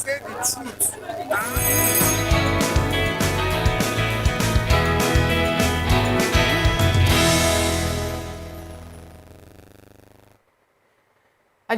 say the truth.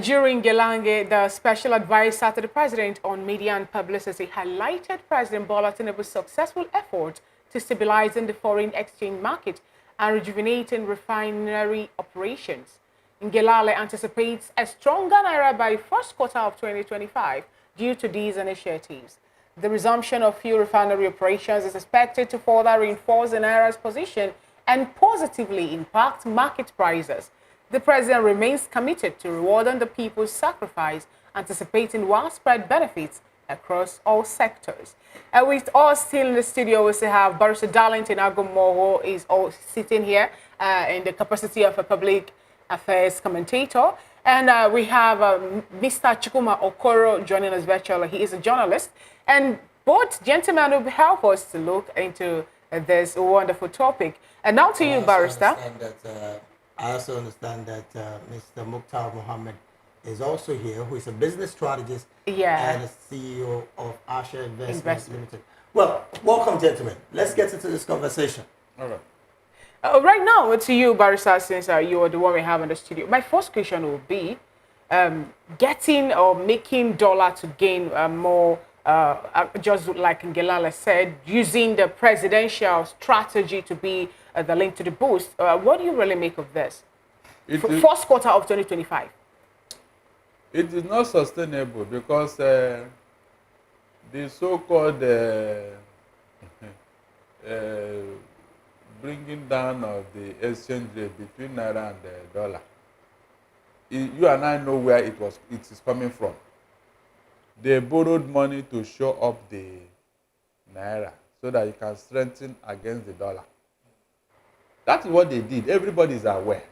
During Gelange, the special advisor to the president on media and publicity highlighted President Bola Tinubu's successful effort to stabilizing the foreign exchange market and rejuvenating refinery operations. Ngelale anticipates a stronger Naira by first quarter of 2025 due to these initiatives. The resumption of fuel refinery operations is expected to further reinforce the Naira's position and positively impact market prices. The president remains committed to rewarding the people's sacrifice, anticipating widespread benefits across all sectors. And with us still in the studio, we still have Barrister Darlington Agomoho is all sitting here in the capacity of a public affairs commentator. And we have Mr. Chukuma Okoro joining us virtually. He is a journalist. And both gentlemen will help us to look into this wonderful topic. And now to you, Barrister. I also understand that Mr. Mukhtar Mohammed is also here, who is a business strategist and a CEO of Asha Investments Limited. Well, welcome, gentlemen. Let's get into this conversation. All right. Right now, to you, Barrister, since you are the one we have in the studio, my first question will be getting or making dollar to gain more, just like Ngelale said, using the presidential strategy to be the link to the boost. What do you really make of this? First quarter of 2025. It is not sustainable because the so-called bringing down of the exchange rate between Naira and the dollar. You and I know where it is coming from. They borrowed money to show up the Naira so that you can strengthen against the dollar. That is what they did. Everybody is aware.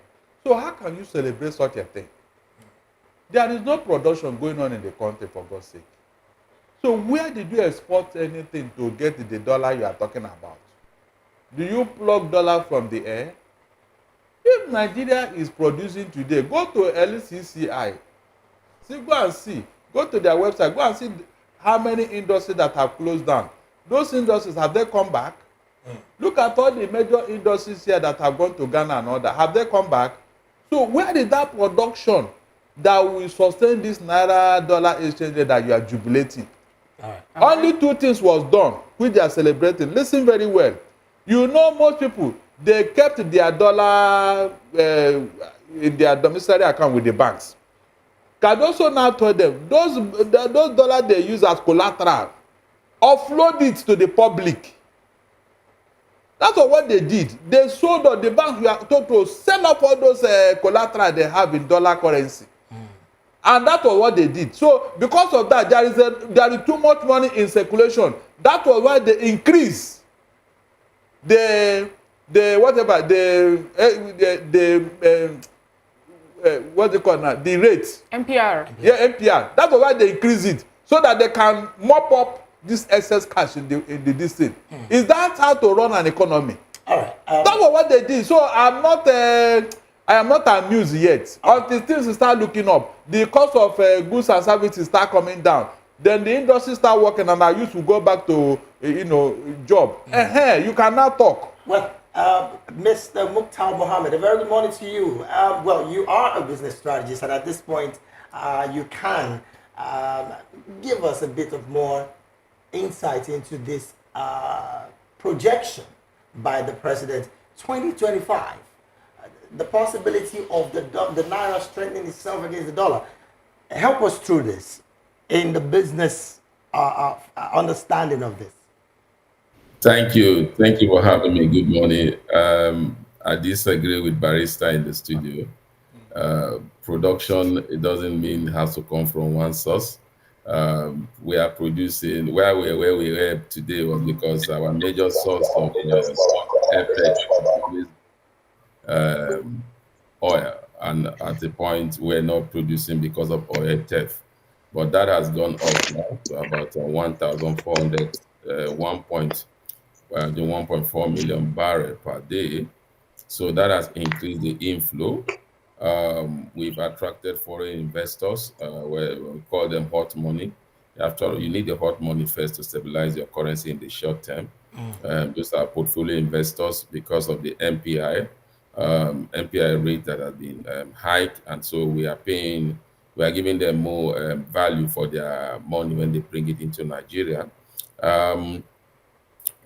So how can you celebrate such a thing? There is no production going on in the country, for God's sake. So where did you export anything to get the dollar you are talking about? Do you plug dollar from the air? If Nigeria is producing today, go to LCCI. Go and see. Go to their website. Go and see how many industries that have closed down. Those industries, have they come back? Look at all the major industries here that have gone to Ghana and all that. Have they come back? So where is that production that will sustain this Naira dollar exchange rate that you are jubilating? Only two things was done, which they are celebrating. Listen very well. You know, most people, they kept their dollar in their domiciliary account with the banks. Can also now tell them, those dollars they use as collateral, offload it to the public. That's what they did. They sold on the bank. We are told to sell off all those collateral they have in dollar currency. And that was what they did. So because of that, there is too much money in circulation. That was why they increased the what they call now, the rate. MPR. Yeah, MPR. That was why they increase it so that they can mop up this excess cash in the this thing. Is that how to run an economy? All right. That was what they did. So I am not amused yet. Until things start looking up, the cost of goods and services start coming down. Then the industry start working, and our youth will go back to job. You can now talk. Well, Mr. Mukhtar Mohammed, a very good morning to you. Well, you are a business strategist, and at this point, you can give us a bit of more insight into this projection by the president, 2025. The possibility of the Naira strengthening itself against the dollar. Help us through this in the business understanding of this. Thank you. Thank you for having me. Good morning. I disagree with Barrister in the studio. Production, it doesn't mean it has to come from one source. We are producing, where we were today was because our major source of FX oil, and at the point we're not producing because of oil theft. But that has gone up now to about 1,400, 1.4 million barrel per day. So that has increased the inflow. We've attracted foreign investors, we call them hot money. After all, you need the hot money first to stabilize your currency in the short term. Those are portfolio investors because of the MPI rate that has been hiked, and so we are giving them more value for their money when they bring it into Nigeria. Um,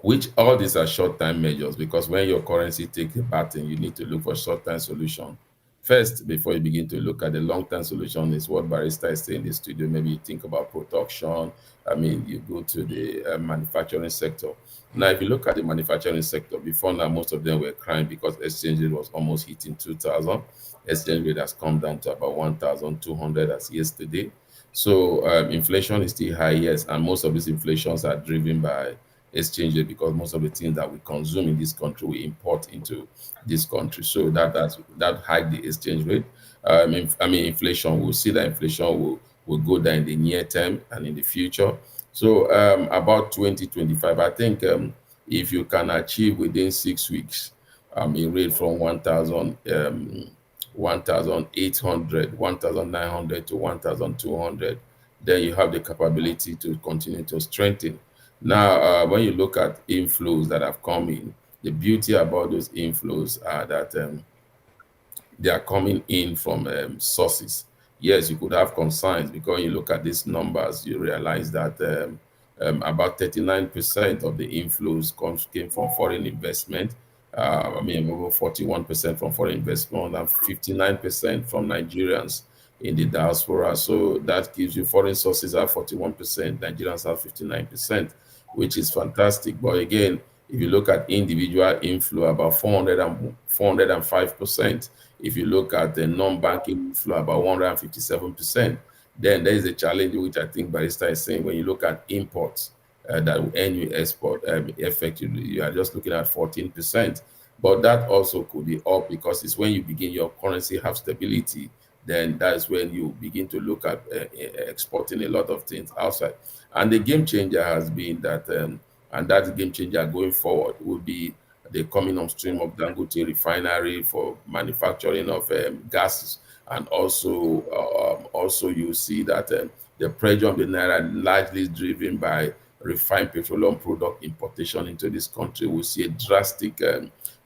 which all these are short-term measures, because when your currency takes a battering, you need to look for short-term solution first before you begin to look at the long-term solution. Is what Barista is saying in the studio. Maybe you think about production. I mean, you go to the manufacturing sector. Now, if you look at the manufacturing sector, before now, most of them were crying because exchange rate was almost hitting 2,000. Exchange rate has come down to about 1,200 as yesterday. So inflation is still high, yes, and most of these inflations are driven by exchange rate, because most of the things that we consume in this country we import into this country. So that hike the exchange rate. Inflation. We'll see that inflation will go down in the near term and in the future. So about 2025, I think if you can achieve within 6 weeks a rate from 1,800, 1,900 to 1,200, then you have the capability to continue to strengthen. Now, when you look at inflows that have come in, the beauty about those inflows are that they are coming in from sources. Yes, you could have concerns, because when you look at these numbers, you realize that about 39% of the inflows came from foreign investment. Over 41% from foreign investment and 59% from Nigerians in the diaspora. So that gives you foreign sources at 41%, Nigerians at 59%, which is fantastic. But again, if you look at individual inflow, about 405%. If you look at the non-banking inflow, about 157%. Then there is a challenge, which I think Barista is saying, when you look at imports that will earn you export, effectively, you are just looking at 14%. But that also could be up, because it's when you begin your currency have stability, then that's when you begin to look at exporting a lot of things outside. And the game changer has been that, and that game changer going forward will be the coming on stream of Dangote refinery for manufacturing of gases, and also you see that the pressure on the naira largely is driven by refined petroleum product importation into this country. We see a drastic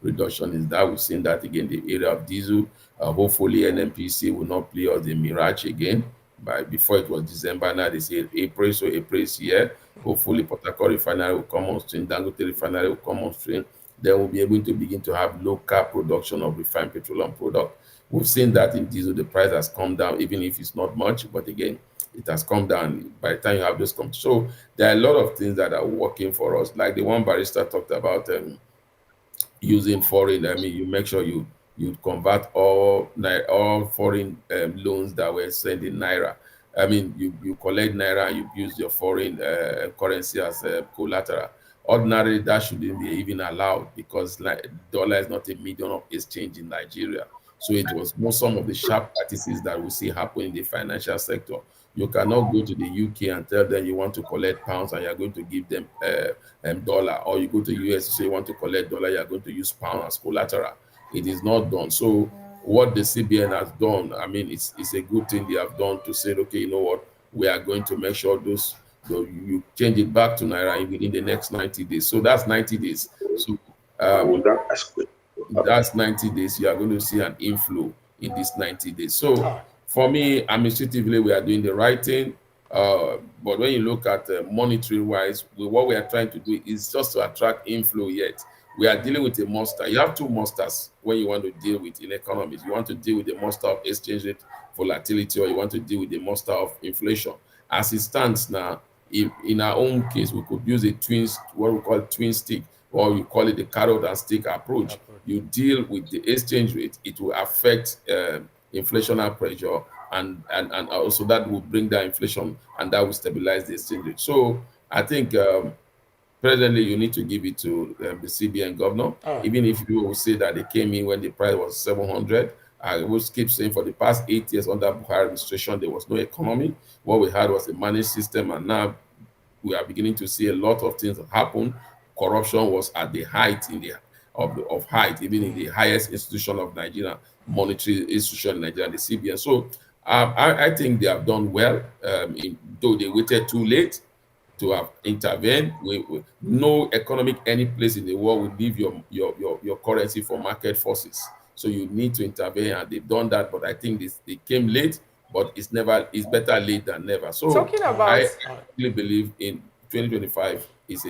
reduction in that. We've seen that again in the area of diesel. Hopefully, NNPC will not play us the mirage again. By before it was December, now they say April, so April is here. Hopefully, Port Harcourt refinery will come on stream, Dangote refinery will come on stream. Then we'll be able to begin to have local production of refined petroleum product. We've seen that in diesel, the price has come down, even if it's not much, but again, it has come down by the time you have those come. So there are a lot of things that are working for us, like the one Barista talked about, using foreign. I mean, you make sure you convert all foreign loans that were sent in naira. I mean, you collect naira and you use your foreign currency as collateral. Ordinarily, that shouldn't be even allowed, because like dollar is not a medium of exchange in Nigeria. So it was more some of the sharp practices that we see happen in the financial sector. You cannot go to the UK and tell them you want to collect pounds and you're going to give them dollar, or you go to US to say you want to collect dollar, you're going to use pound as collateral. It is not done. So what the CBN has done, I mean, it's a good thing they have done, to say, okay, you know what, we are going to make sure those, so you change it back to naira within the next 90 days. So that's 90 days. So that's 90 days. You are going to see an inflow in these 90 days. So for me, administratively, we are doing the right thing. But when you look at monetary wise, what we are trying to do is just to attract inflow. Yet we are dealing with a monster. You have two monsters when you want to deal with in economies. You want to deal with the monster of exchange rate volatility, or you want to deal with the monster of inflation. As it stands now, in our own case, we could use what we call twin stick, or you call it the carrot and stick approach. You deal with the exchange rate, it will affect inflationary pressure, and also that will bring down inflation, and that will stabilize the exchange rate. So I think presently you need to give it to the CBN governor, even if you will say that they came in when the price was 700. I will keep saying, for the past 8 years under Buhari administration, there was no economy. What we had was a managed system, and now we are beginning to see a lot of things happen. Corruption was at the height of height, even in the highest institution of Nigeria, monetary institution in Nigeria, the CBN. So I think they have done well, though they waited too late to have intervened. No economic any place in the world will leave your currency for market forces. So you need to intervene, and they've done that. But I think they came late, but it's better late than never. So Talking All right. about I All right. really believe in 2025 is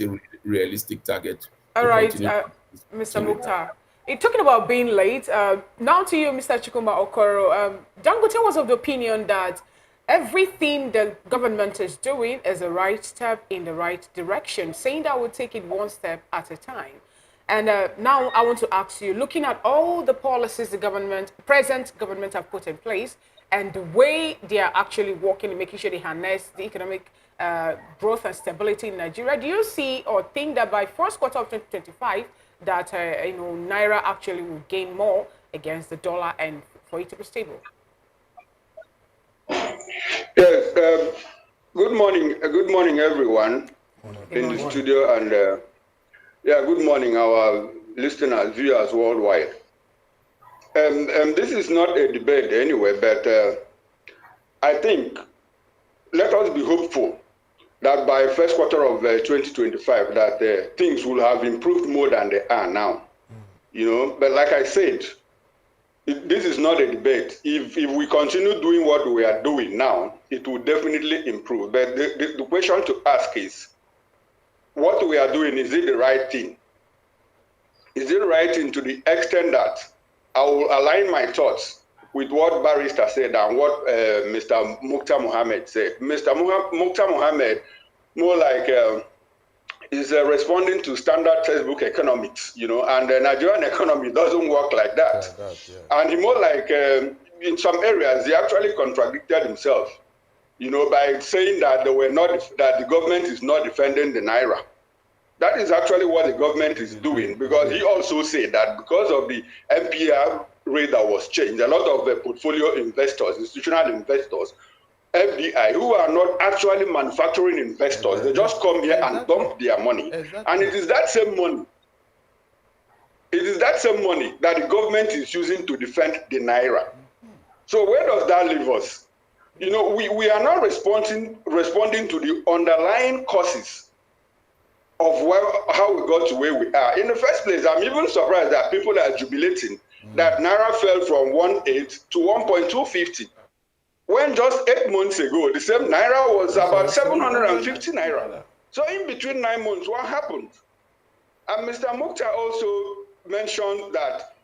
a realistic target All to right, continue this Mr. period. Mukhtar. Talking about being late, now to you, Mr. Chikuma Okoro. Dangote was of the opinion that everything the government is doing is a right step in the right direction, saying that we'll take it one step at a time. And now I want to ask you, looking at all the policies the present government have put in place, and the way they are actually working and making sure they harness the economic growth and stability in Nigeria, do you see or think that by first quarter of 2025 that Naira actually will gain more against the dollar and for it to be stable? Yes. Good morning, everyone Good in the morning. studio, and good morning, our listeners, viewers worldwide. This is not a debate anyway, but I think let us be hopeful that by first quarter of 2025 that things will have improved more than they are now. But like I said, this is not a debate. If we continue doing what we are doing now, it will definitely improve. But the question to ask is, what we are doing, is it the right thing? Is it the right thing to the extent that I will align my thoughts with what Barrister said and what Mr. Mukhtar Mohammed said? Mr. Mukhtar Mohammed, more like is responding to standard textbook economics, and the Nigerian economy doesn't work like that. Yeah. And he more like, in some areas, he actually contradicted himself, by saying that that the government is not defending the Naira. That is actually what the government is doing, because he also said that because of the MPR rate that was changed, a lot of the portfolio investors, institutional investors, FDI, who are not actually manufacturing investors, they just come here and dump their money. And it is that same money. It is that same money that the government is using to defend the Naira. So where does that leave us? We are not responding to the underlying causes of how we got to where we are. In the first place, I'm even surprised that people are jubilating that Naira fell from 1.8 to 1.250. When just 8 months ago, the same Naira was about 750 Naira. So in between 9 months, what happened? And Mr. Mukhtar also mentioned that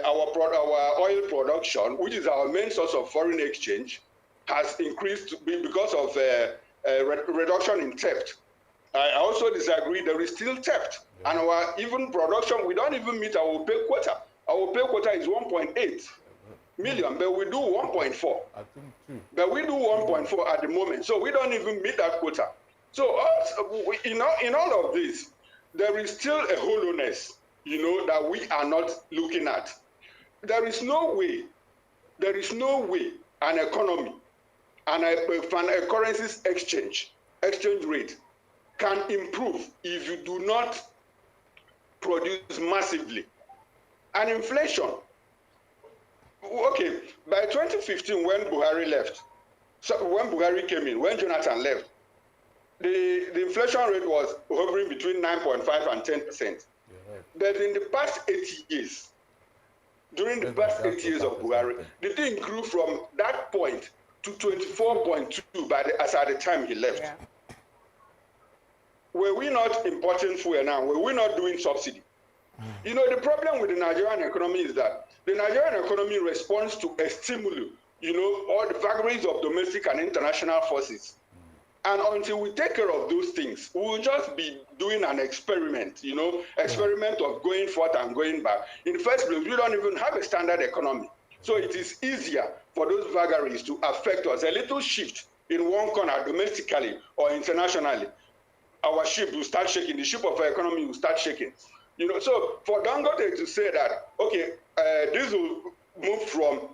our oil production, which is our main source of foreign exchange, has increased because of reduction in theft. I also disagree. There is still theft. Yeah. And our even production, we don't even meet our pay quota. Our pay quota is 1.8 million, but we do 1.4. I think too. But we do 1.4 at the moment. So we don't even meet that quota. So in all of this, there is still a hollowness, that we are not looking at. There is no way an economy and a currency's exchange rate can improve if you do not produce massively. And inflation, okay, by 2015 when Buhari left, so when Buhari came in, when Jonathan left, the inflation rate was hovering between 9.5 and 10%. Yeah. But in the past 8 years, during the past 8 years of Buhari, the thing grew from that point to 24.2 as at the time he left. Yeah. Were we not importing fuel now? Were we not doing subsidy? The problem with the Nigerian economy is that the Nigerian economy responds to a stimulus, all the vagaries of domestic and international forces. And until we take care of those things, we will just be doing an experiment, experiment of going forth and going back. In the first place, we don't even have a standard economy. So it is easier for those vagaries to affect us. A little shift in one corner domestically or internationally, our ship will start shaking. The ship of our economy will start shaking. So for Dangote to say that, okay, this will move from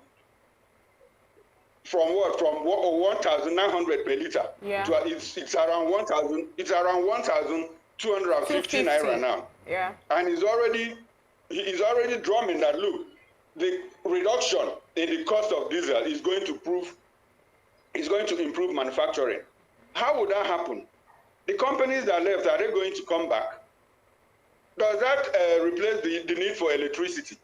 what? From 1,900 per liter. Yeah. To, it's around 1,000. It's around 1,250 naira now. Yeah. And he's already drumming that, look, the reduction in the cost of diesel is going to improve manufacturing. How would that happen? The companies that left, are they going to come back? Does that replace the need for electricity?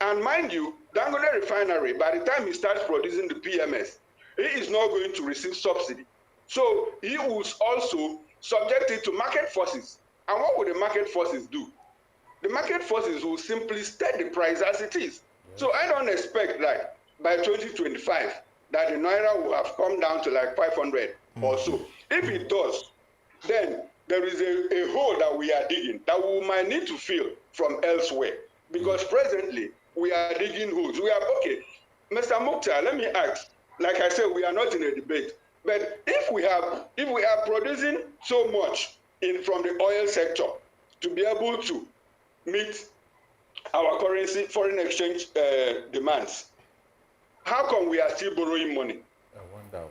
And mind you, Dangote refinery, by the time he starts producing the PMS, he is not going to receive subsidy. So he will also subject it to market forces. And what would the market forces do? The market forces will simply set the price as it is. So I don't expect that by 2025 that the Naira will have come down to like 500 or so. If it does, then there is a hole that we are digging that we might need to fill from elsewhere. Because presently, we are digging holes. We are, okay, Mr. Mukhtar, let me ask, like I said, we are not in a debate, but if we are producing so much from the oil sector to be able to meet our currency, foreign exchange demands, how come we are still borrowing money? I wonder.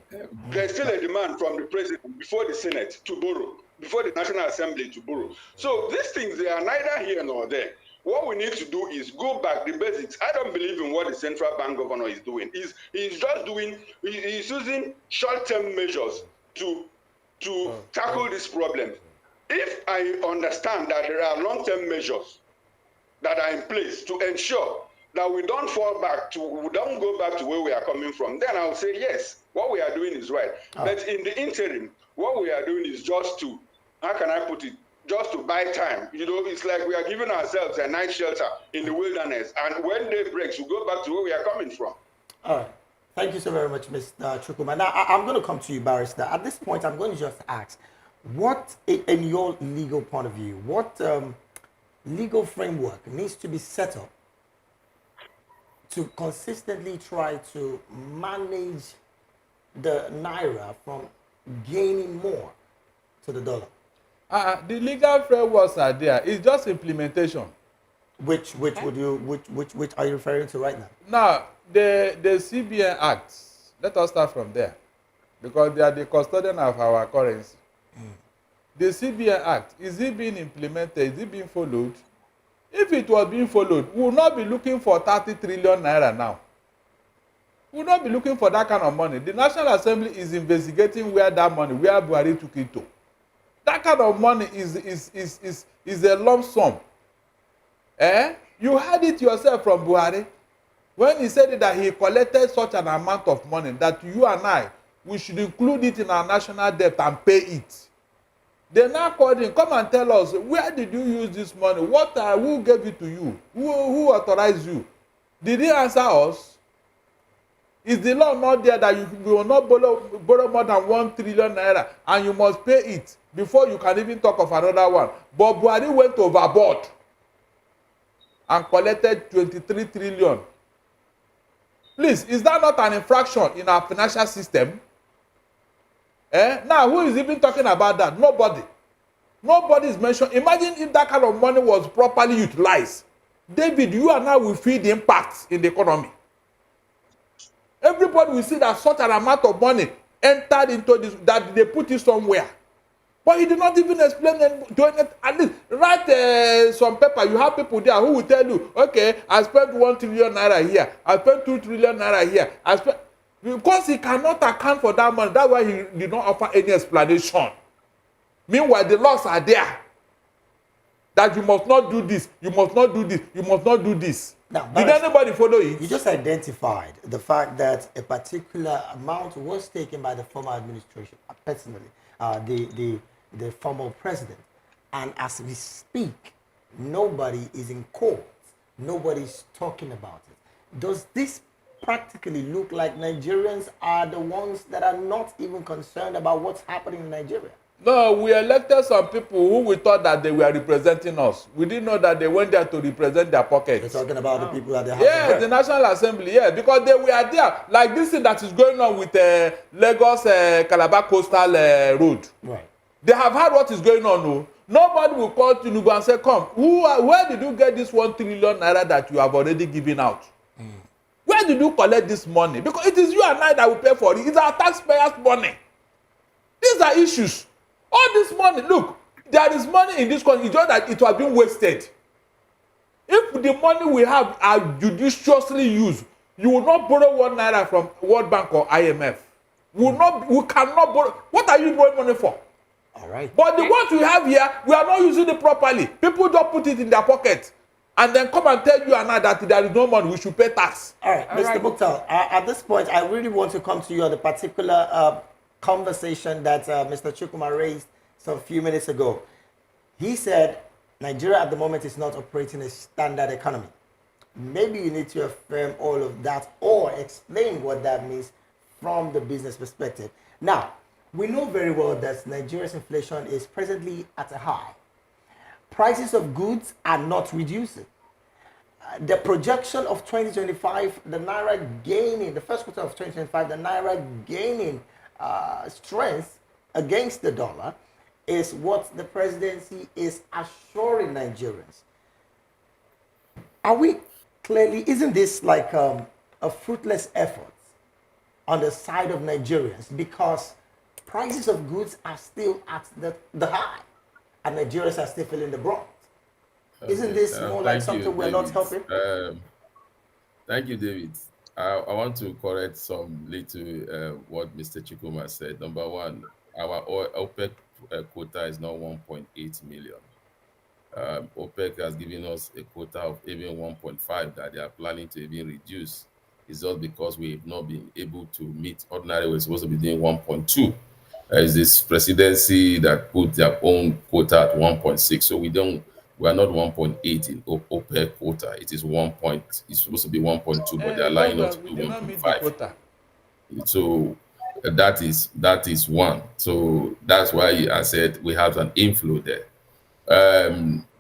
There's still a demand from the president before the Senate to borrow, before the National Assembly to borrow. So these things, they are neither here nor there. What we need to do is go back the basics. I don't believe in what the central bank governor is doing. He's using short-term measures to tackle this problem. If I understand that there are long-term measures that are in place to ensure that we don't go back to where we are coming from, then I'll say yes, what we are doing is right. But in the interim, what we are doing is just to, how can I put it, just to buy time. You know, it's like we are giving ourselves a night shelter in the wilderness, and when day breaks, we go back to where we are coming from. All right. Thank you so very much, Mr. Chukwuma. Now, I'm going to come to you, Barrister. At this point, I'm going to just ask, what, in your legal point of view, what legal framework needs to be set up to consistently try to manage the Naira from gaining more to the dollar? The legal frameworks are there. It's just implementation. Which are you referring to right now? Now, the CBN Act, let us start from there, because they are the custodian of our currency. The CBN Act, is it being implemented? Is it being followed? If it was being followed, we will not be looking for 30 trillion naira now. We will not be looking for that kind of money. The National Assembly is investigating where that money, where Buhari took it to. That kind of money is a lump sum. You had it yourself from Buhari when he said that he collected such an amount of money that you and I, we should include it in our national debt and pay it. They now called him, come and tell us, where did you use this money? Who gave it to you? Who authorized you? Did he answer us? Is the law not there that you will not borrow more than 1 trillion naira and you must pay it before you can even talk of another one? But Buhari went overboard and collected 23 trillion. Please, is that not an infraction in our financial system? Now, who is even talking about that? Nobody. Nobody is mentioned. Imagine if that kind of money was properly utilized. David, you and I will feel the impact in the economy. Everybody will see that such an amount of money entered into this, that they put it somewhere. But he did not even explain it. At least write some paper. You have people there who will tell you, okay, I spent 1 trillion naira here. I spent 2 trillion naira here. Because he cannot account for that money. That's why he did not offer any explanation. Meanwhile, the laws are there. That you must not do this, you must not do this, you must not do this. Now, did anybody follow it? You just identified the fact that a particular amount was taken by the former administration, personally, the former president. And as we speak, nobody is in court. Nobody's talking about it. Does this practically look like Nigerians are the ones that are not even concerned about what's happening in Nigeria? No, we elected some people who we thought that they were representing us. We didn't know that they went there to represent their pockets. You're talking about the people that they have. Yes, the National Assembly, yeah, because they were there. Like this thing that is going on with Lagos Calabar Coastal Road. Right. They have heard what is going on. No? Nobody will call Tinubu and say, come, where did you get this 1 trillion naira that you have already given out? Where did you collect this money? Because it is you and I that will pay for it. It's our taxpayers' money. These are issues. All this money, look, there is money in this country. It's just that it was being wasted. If the money we have are judiciously used, you will not borrow 1 naira from World Bank or IMF. We cannot borrow. What are you borrowing money for? All right. But the ones we have here, we are not using it properly. People just put it in their pocket and then come and tell you and I that there is no money, we should pay tax. All right, Mr. Mukhtar, at this point, I really want to come to you on the particular conversation that Mr. Chukwuma raised some few minutes ago. He said Nigeria at the moment is not operating a standard economy. Maybe you need to affirm all of that or explain what that means from the business perspective. Now, we know very well that Nigeria's inflation is presently at a high. Prices of goods are not reducing. The projection of 2025, the Naira gaining, the first quarter of 2025, the Naira gaining strength against the dollar is what the presidency is assuring Nigerians. Are we clearly, isn't this like a fruitless effort on the side of Nigerians because prices of goods are still at the high and Nigerians are still feeling the brunt? Isn't this more like something we're not helping? Thank you, David. I want to correct some little what Mr. Chukwuma said. Number one, our OPEC quota is now 1.8 million. OPEC has given us a quota of even 1.5 that they are planning to even reduce. It's just because we've not been able to meet. Ordinarily, we're supposed to be doing 1.2. Is this presidency that put their own quota at 1.6? So we are not 1.8 in OPEC quota. It is 1. It's supposed to be 1.2, but they are lying up to 1.5. So that is one. So that's why I said we have an inflow there.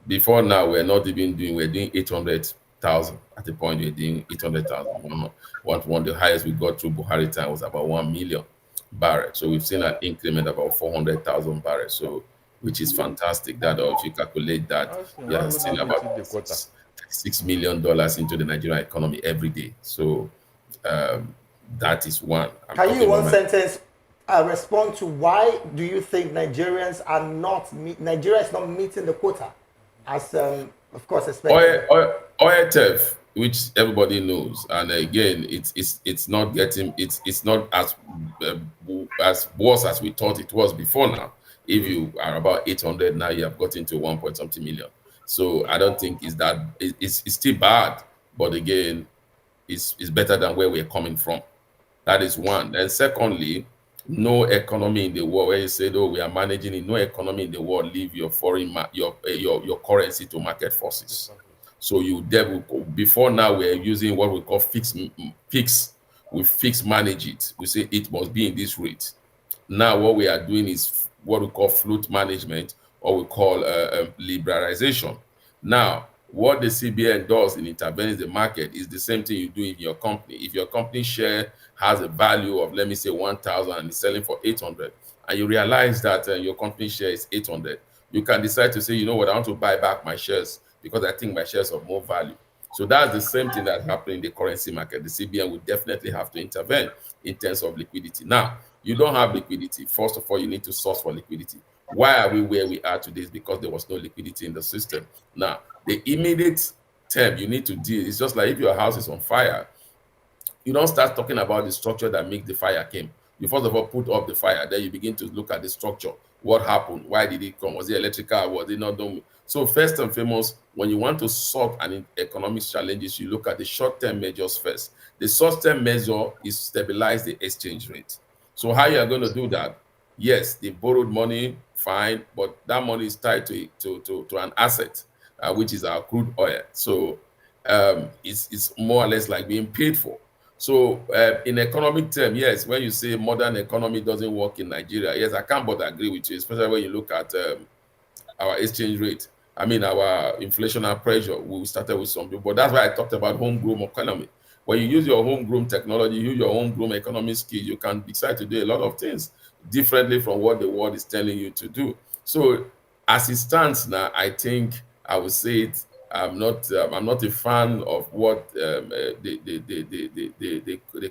Before now, we're doing 800,000. At the point we're doing 800,000. One the highest we got through Buhari time was about 1 million barrels. So we've seen an increment of about 400,000 barrels. So which is fantastic. That if you calculate that, we are still about $6 million into the Nigerian economy every day. So that is one. Can you, in one sentence, respond to why do you think Nigeria is not meeting the quota, as of course expected? OITF, which everybody knows, and again, it's not as worse as we thought it was before now. If you are about 800 now, you have got into 1 point something million. So I don't think it's still bad, but again, it's better than where we're coming from. That is one. And secondly, no economy in the world where you said, "Oh, we are managing it." No economy in the world leave your foreign your currency to market forces. So before now we're using what we call fix. We fix manage it. We say it must be in this rate. Now what we are doing is what we call float management, or we call liberalization. Now, what the CBN does in intervening the market is the same thing you do in your company. If your company share has a value of, let me say, 1,000 and is selling for 800, and you realize that your company share is 800, you can decide to say, you know what, I want to buy back my shares because I think my shares have more value. So that's the same thing that happened in the currency market. The CBN will definitely have to intervene in terms of liquidity. Now, you don't have liquidity. First of all, you need to source for liquidity. Why are we where we are today? Is because there was no liquidity in the system. Now, the immediate term you need to deal is just like if your house is on fire, you don't start talking about the structure that makes the fire came. You first of all put up the fire, then you begin to look at the structure. What happened? Why did it come? Was it electrical? Was it not done? So first and foremost, when you want to solve an economic challenges, you look at the short-term measures first. The short-term measure is stabilize the exchange rate. So how you are going to do that? Yes, they borrowed money, fine, but that money is tied to an asset, which is our crude oil. So it's more or less like being paid for. So in economic terms, yes, when you say modern economy doesn't work in Nigeria, yes, I can't but agree with you, especially when you look at our exchange rate. I mean, our inflationary pressure. We started with some people, but that's why I talked about homegrown economy. When you use your homegrown technology, use your homegrown economic skills, you can decide to do a lot of things differently from what the world is telling you to do. So as it stands now, I think I would say it. I'm not a fan of what the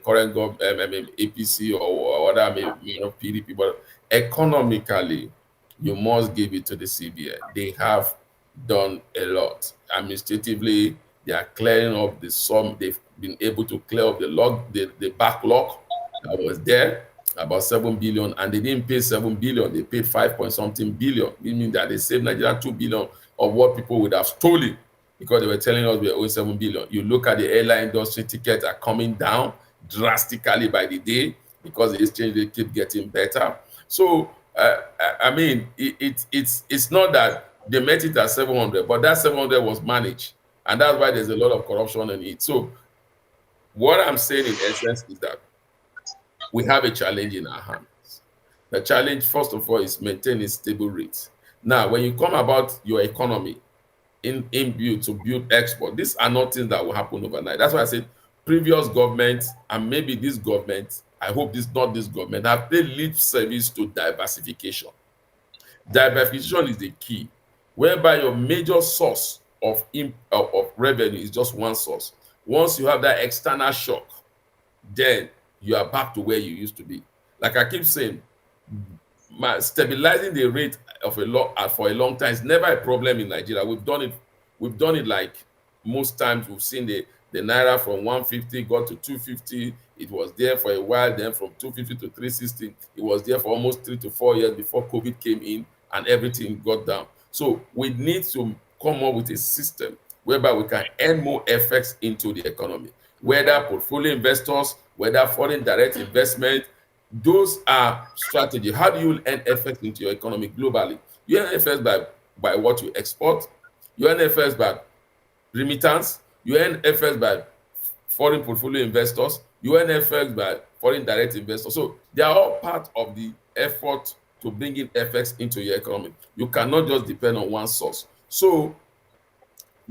current government, APC or other PDP, but economically, you must give it to the CBN. They have done a lot. Administratively, they are clearing up the sum. They've been able to clear up the backlog that was there, about 7 billion, and they didn't pay 7 billion, they paid 5 point something billion, meaning that they saved Nigeria 2 billion of what people would have stolen because they were telling us we are owing 7 billion. You look at the airline industry, tickets are coming down drastically by the day because the exchange rate keep getting better. So I mean, it's not that they met it at 700, but that 700 was managed, and that's why there's a lot of corruption in it. So what I'm saying in essence is that we have a challenge in our hands. The challenge, first of all, is maintaining stable rates. Now, when you come about your economy in build to build export, these are not things that will happen overnight. That's why I said previous governments and maybe this government, I hope this not this government, have paid lip service to diversification. Diversification is the key, whereby your major source of revenue is just one source. Once you have that external shock, then you are back to where you used to be. Like I keep saying, stabilizing the rate of a lot for a long time is never a problem in Nigeria. We've done it. We've done it like most times. We've seen the naira from 150 got to 250. It was there for a while. Then from 250 to 360, it was there for almost 3 to 4 years before COVID came in and everything got down. So we need to come up with a system whereby we can earn more effects into the economy, whether portfolio investors, whether foreign direct investment. Those are strategy. How do you earn effects into your economy globally? You earn effects by what you export. You earn effects by remittance. You earn effects by foreign portfolio investors. You earn effects by foreign direct investors. So they are all part of the effort to bring in effects into your economy. You cannot just depend on one source. So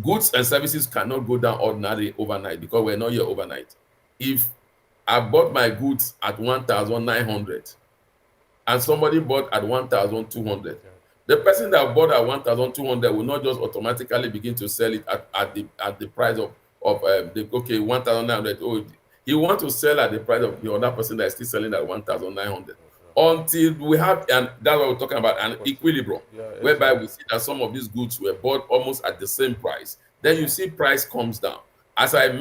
goods and services cannot go down ordinarily overnight because we're not here overnight. If I bought my goods at 1,900 and somebody bought at 1,200, the person that bought at 1,200 will not just automatically begin to sell it at the price of the okay 1,900. Oh, he want to sell at the price of the other person that is still selling at 1,900 until we have, and that's what we're talking about, an equilibrium, whereby we see that some of these goods were bought almost at the same price. Then you see price comes down. As I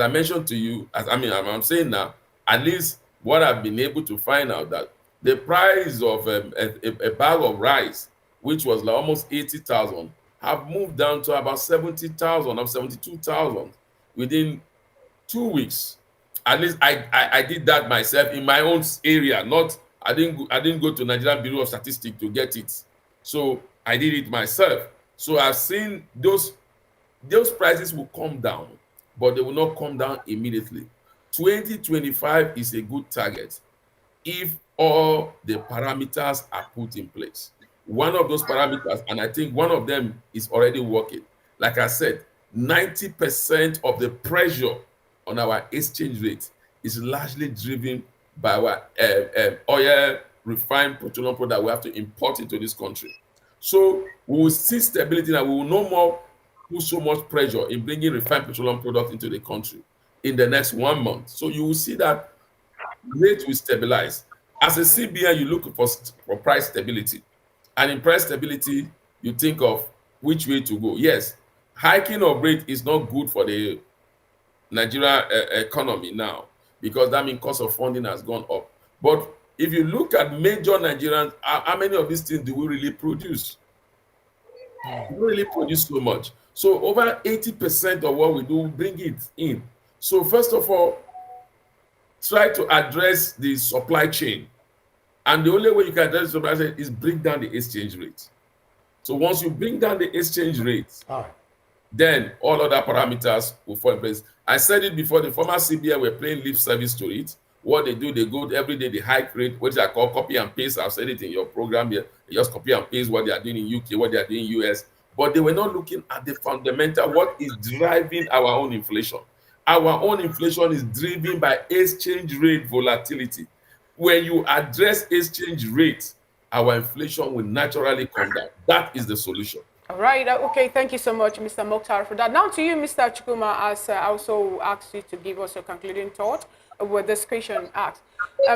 mentioned to you, I'm saying now, at least what I've been able to find out that the price of a bag of rice, which was like almost 80,000, have moved down to about 70,000 or 72,000 within 2 weeks. At least I did that myself in my own area. Not I didn't go to Nigerian Bureau of Statistics to get it. So I did it myself. So I've seen those prices will come down, but they will not come down immediately. 2025 is a good target if all the parameters are put in place. One of those parameters, and I think one of them is already working. Like I said, 90% of the pressure on our exchange rate is largely driven by our oil, refined petroleum product we have to import into this country. So we will see stability and we will no more put so much pressure in bringing refined petroleum product into the country in the next 1 month. So you will see that rate will stabilize. As a CBN, you look for price stability. And in price stability, you think of which way to go. Yes, hiking of rate is not good for the Nigeria economy now because that means cost of funding has gone up. But if you look at major Nigerians, how many of these things do we really produce? We don't really produce so much. So over 80% of what we do, we bring it in. So first of all, try to address the supply chain. And the only way you can address the supply chain is bring down the exchange rate. So once you bring down the exchange rate, then all other parameters will fall in place. I said it before, the former CBN were playing lip service to it. What they do, they go every day, they hike rate, which I call copy and paste. I've said it in your program here. They just copy and paste what they are doing in UK, what they are doing in US. But they were not looking at the fundamental, what is driving our own inflation. Our own inflation is driven by exchange rate volatility. When you address exchange rate, our inflation will naturally come down. That is the solution. All right. Okay. Thank you so much, Mr. Mokhtar, for that. Now to you, Mr. Chukuma, as I also asked you to give us a concluding thought with this question asked.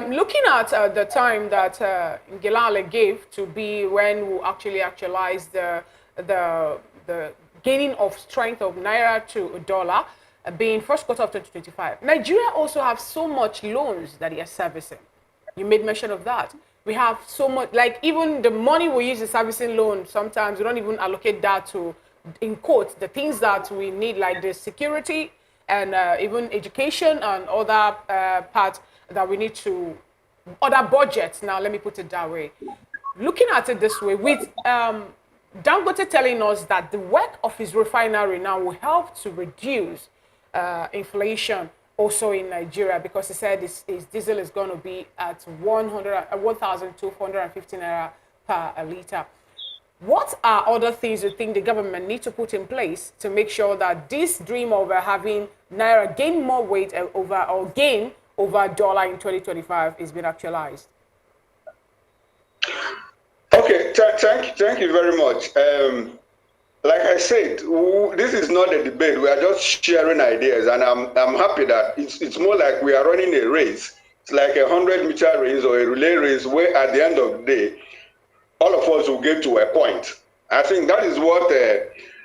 Looking at the time that Ngelale gave to be when we actually actualized the gaining of strength of Naira to a dollar being first quarter of 2025. Nigeria also have so much loans that they are servicing. You made mention of that. We have so much, like even the money we use in servicing loan, sometimes we don't even allocate that to, in quotes, the things that we need, like the security and even education and other parts that we need to, other budgets. Now, let me put it that way. Looking at it this way, with Dangote telling us that the work of his refinery now will help to reduce inflation also in Nigeria, because he said his diesel is going to be at 1,250 naira per liter. What are other things you think the government needs to put in place to make sure that this dream of having Naira gain more weight over, or gain over dollar in 2025 is being actualized? Okay, thank you very much. Like I said, this is not a debate. We are just sharing ideas, and I'm happy that it's more like we are running a race. It's like a 100-meter race or a relay race, where at the end of the day, all of us will get to a point. I think that is what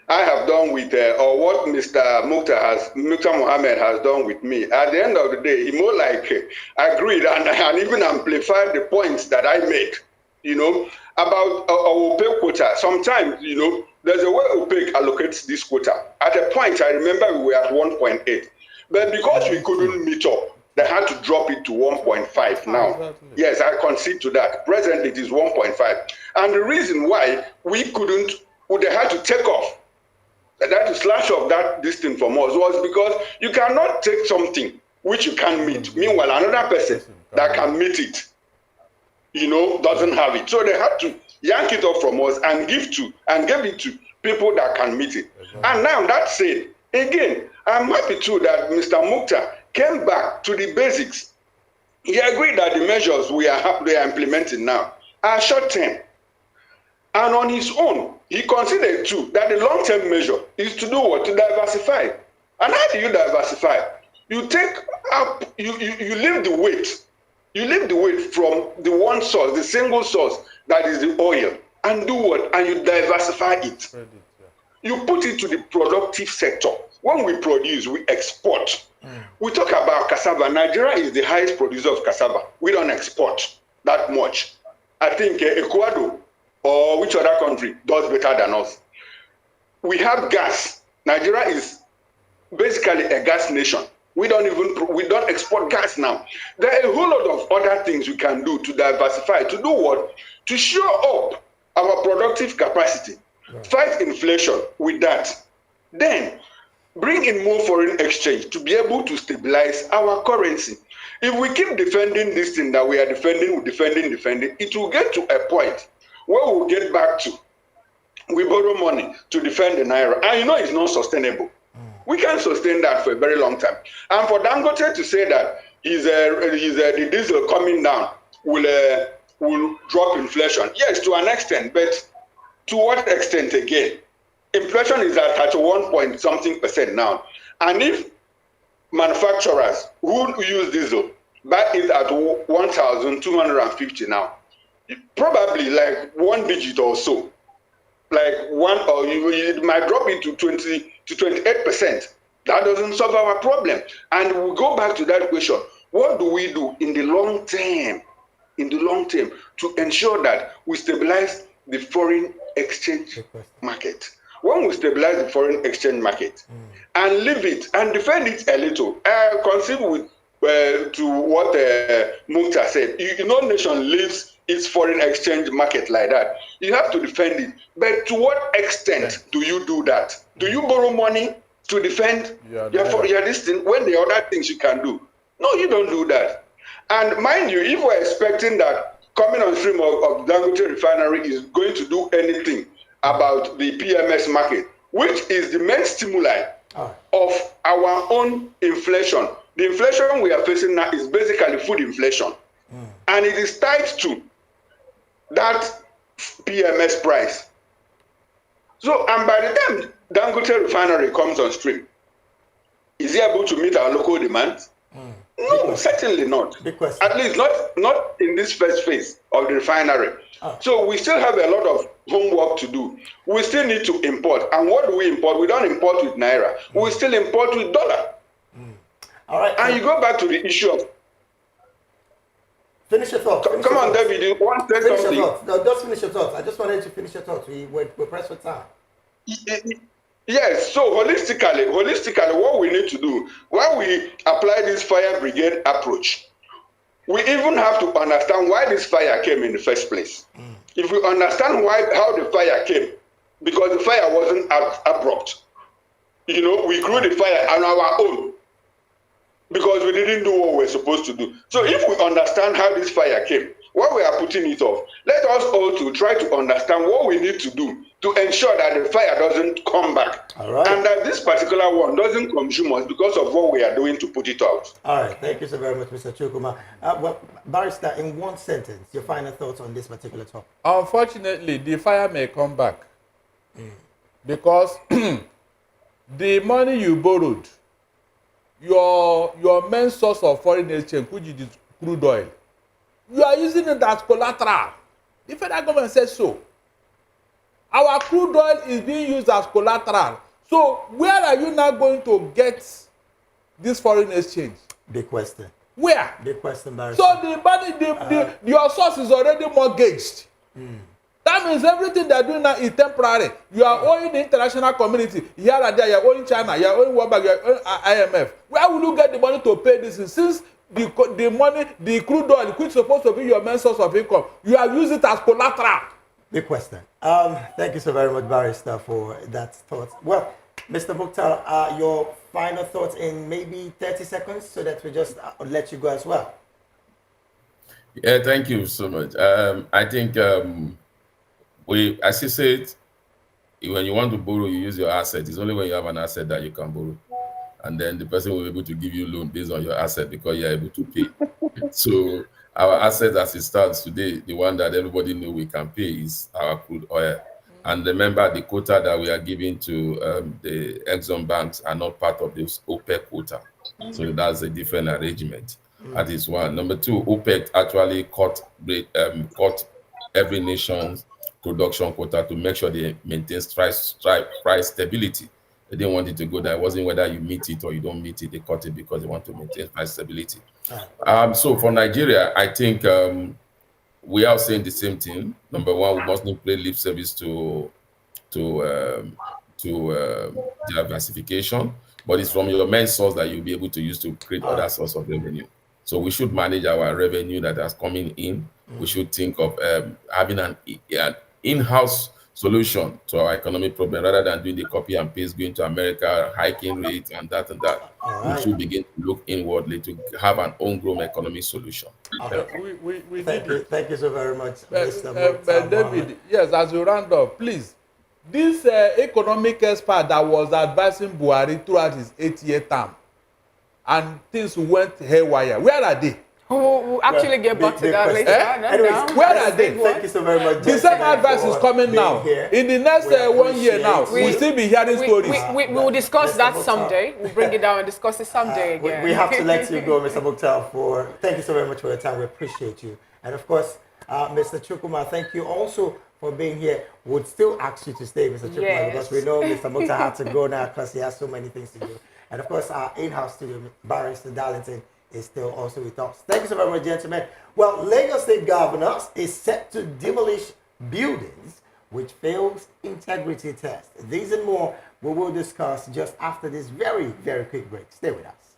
I have done with, or what Mr. Mukta Mohammed has done with me. At the end of the day, he more like agreed and even amplified the points that I made, about our opaque quota. Sometimes, there's a way OPEC allocates this quota. At a point, I remember we were at 1.8. But because we couldn't meet up, they had to drop it to 1.5 now. Exactly. Yes, I concede to that. Presently, it is 1.5. And the reason why we couldn't, they had to take off, they had to slash off this thing from us, was because you cannot take something which you can't meet. Meanwhile, another person that can meet it, doesn't have it. So they had to yank it off from us and give it to people that can meet it. Exactly. And now that said, again, I'm happy too that Mr. Mukta came back to the basics. He agreed that the measures they are implementing now are short term. And on his own, he considered too that the long-term measure is to do what? To diversify. And how do you diversify? You take up, you leave the weight. You leave the weight from the one source, the single source, that is the oil, and do what? And you diversify it. You put it to the productive sector. When we produce, we export. We talk about cassava. Nigeria is the highest producer of cassava. We don't export that much. I think Ecuador or which other country does better than us. We have gas. Nigeria is basically a gas nation. We don't export gas now. There are a whole lot of other things we can do to diversify. To do what? To show up our productive capacity, fight inflation with that. Then bring in more foreign exchange to be able to stabilize our currency. If we keep defending this thing that we are defending, it will get to a point where we'll get back to, we borrow money to defend the Naira. And it's not sustainable. We can't sustain that for a very long time. And for Dangote to say that the diesel coming down will drop inflation. Yes, to an extent, but to what extent again? Inflation is at 31-point-something% now. And if manufacturers who use diesel buy it at 1,250 now, probably like one digit or so, like one, or you might drop it to 20 to 28%. That doesn't solve our problem. And we go back to that question: what do we do in the long term? To ensure that we stabilize the foreign exchange market. When we stabilize the foreign exchange market and leave it and defend it a little, I concede with to what Mukta said. No nation leaves its foreign exchange market like that. You have to defend it. But to what extent do you do that? Do you borrow money to defend your this thing when there are other things you can do? No, you don't do that. And mind you, if we're expecting that coming on stream of Dangote refinery is going to do anything about the PMS market, which is the main stimuli of our own inflation. The inflation we are facing now is basically food inflation. And it is tied to that PMS price. So, and by the time Dangote refinery comes on stream, is he able to meet our local demand? No, certainly not. Big question. At least not in this first phase of the refinery. Oh. So we still have a lot of homework to do. We still need to import. And what do we import? We don't import with Naira. We still import with dollar. All right. And you go back to the issue of... Finish your thoughts. Come on, David, you want to say Finish something? your thoughts. No, just finish your thoughts. I just wanted you to finish your thoughts. We're pressed for time. Yes, so holistically, what we need to do, when we apply this fire brigade approach, we even have to understand why this fire came in the first place. If we understand how the fire came, because the fire wasn't abrupt. You know, we grew the fire on our own because we didn't do what we were supposed to do. So if we understand how this fire came, why we are putting it off, let us also try to understand what we need to do to ensure that the fire doesn't come back. All right. And that this particular one doesn't consume us because of what we are doing to put it out. All right. Thank you so very much, Mr. Chukuma. Well, Barrister, in one sentence, your final thoughts on this particular topic. Unfortunately, the fire may come back because the money you borrowed, your main source of foreign exchange, which is crude oil, you are using it as collateral. The federal government says so. Our crude oil is being used as collateral. So where are you now going to get this foreign exchange? Big question. Where? Big question, Barrister. So the money, your source is already mortgaged. That means everything they're doing now is temporary. You are owing the international community here and there. You're owing China. You're owing World Bank. You're owing IMF. Where will you get the money to pay this? Since the money, the crude oil, which is supposed to be your main source of income, you have used it as collateral. Big question. Thank you so very much, Barrister, for that thought. Well, Mr. Mukhtar, your final thoughts in maybe 30 seconds so that we just let you go as well. Yeah, thank you so much. I think as you said, when you want to borrow, you use your asset. It's only when you have an asset that you can borrow. And then the person will be able to give you loan based on your asset because you're able to pay. So our asset as it stands today, the one that everybody knows we can pay is our crude oil. And remember, the quota that we are giving to the Exxon banks are not part of this OPEC quota. So that's a different arrangement. That is one. Number two, OPEC actually cut every nation's production quota to make sure they maintain price stability. They didn't want it to go there. It wasn't whether you meet it or you don't meet it. They cut it because they want to maintain price stability. So for Nigeria, I think we are saying the same thing. Number one, we mustn't pay lip service to diversification, but it's from your main source that you'll be able to use to create other source of revenue. So we should manage our revenue that is coming in. We should think of having an in-house solution to our economic problem rather than doing the copy and paste, going to America, hiking rates and that and that. We should begin to look inwardly to have an homegrown economic solution. We Thank you so very much, Mr. David, yes, as you round up, please. This economic expert that was advising Buhari throughout his 8-year term, and things went haywire, where are they? We'll actually get back to that later. Anyways, where are they? Thank you so very much. The same advice is coming now. In the next 1 year now, we'll still be hearing stories. We will discuss that someday. We'll bring it down and discuss it someday again. We have to let you go, Mr. Mukhtar, thank you so very much for your time. We appreciate you. And of course, Mr. Chukuma, thank you also for being here. Would still ask you to stay, Mr. Chukuma, because we know Mr. Mukhtar had to go now because he has so many things to do. And of course, our in-house studio, Barrister Darlington, is still also with us. Thank you so very much, gentlemen. Well, Lagos State Governor is set to demolish buildings which fails integrity test. These and more we will discuss just after this very, very quick break. Stay with us.